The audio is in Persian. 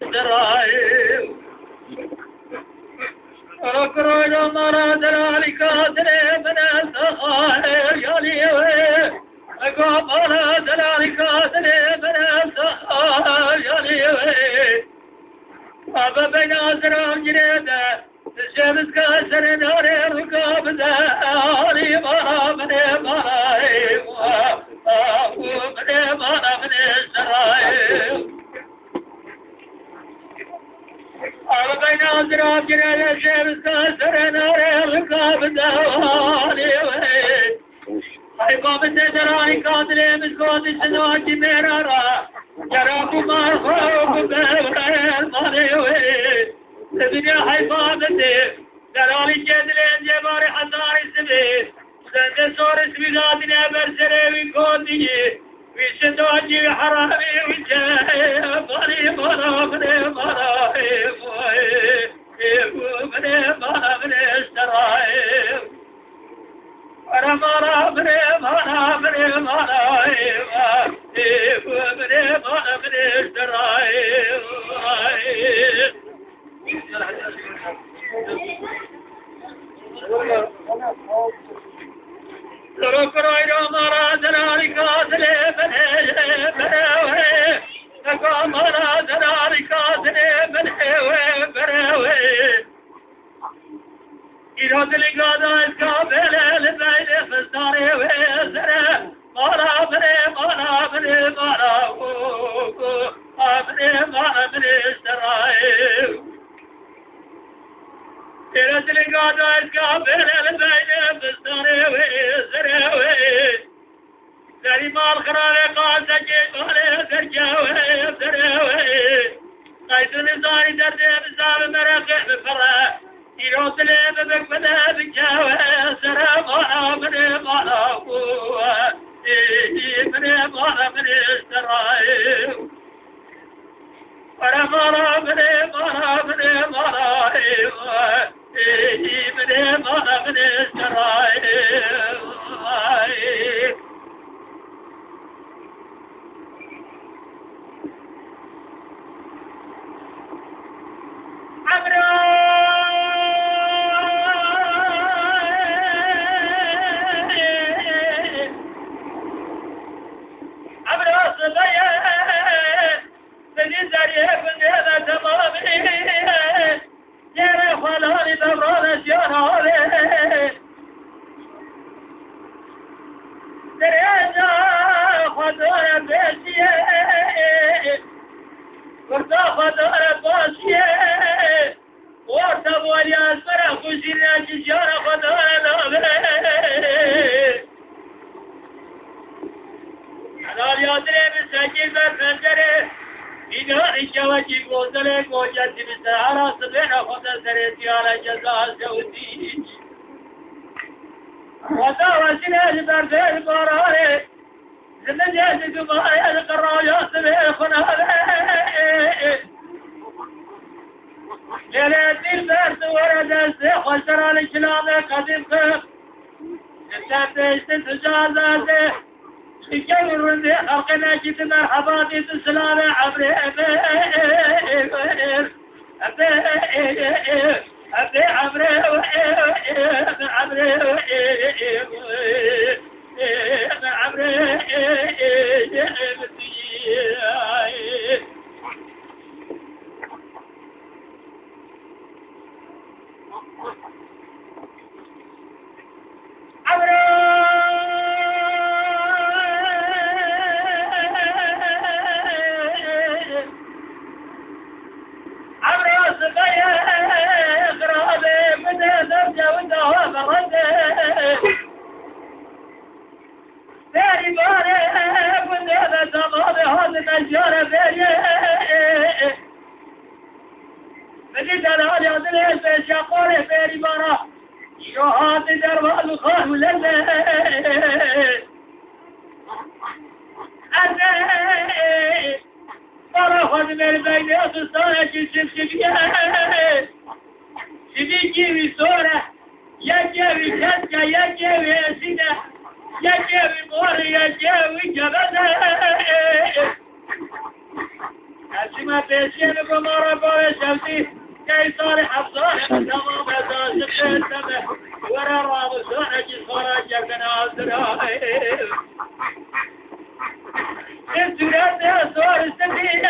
درايب ركرو جمرة دلالي كاتري من السخائر يليوي قبل دلالي كاتري من السخائر يليوي أبا بنازر جريدة الشمس كسر نار الركاب داري مرا من مرايب من مرا من السرايب أبا بنازر جريدة الشمس كسر نار الركاب داري حيباب الدراني قاتل مسكوت السنوات مرارا جراب مرخوب بغير ماليوي الدنيا حيبابتي دراني جدلين جباري حزاري سبيل سند صور سبيلاتنا برسري وكودي وشتوجي حرامي وجاي مالي مرا بني مرا بني مرا بني استرايب أنا مرا بني مرا بني مرا بني مرا بني استرايب لو كرايرو مرا دلالي كاتلي بني بني لكو مرا دلالي كاتلي بني بني إيراد لقادا إسكابل لبيد فستاري ويسر مرا بني مرا بني مرا بني مرا بني استرايب إيراد لقادا إسكابل لبيد فستاري ويسر سري مال خرالي قاسة جيبالي سرجاوي سراوي قيس نزاري دردي بسام مرقع بفرح يروس لي ببك بدا بجاوي سرا مرا بني مرا بني مرا بني استرايب مرا بني مرا بني مرا بني مرا بني استرايب يا جيبي موري يا جيبي جبلي أسمع بيشين بمرة بوشمتي كي صالح أبصالي تمام أساس السماء ورا رابطنا جسورة جبنا أسرائيل السورة صور السفينة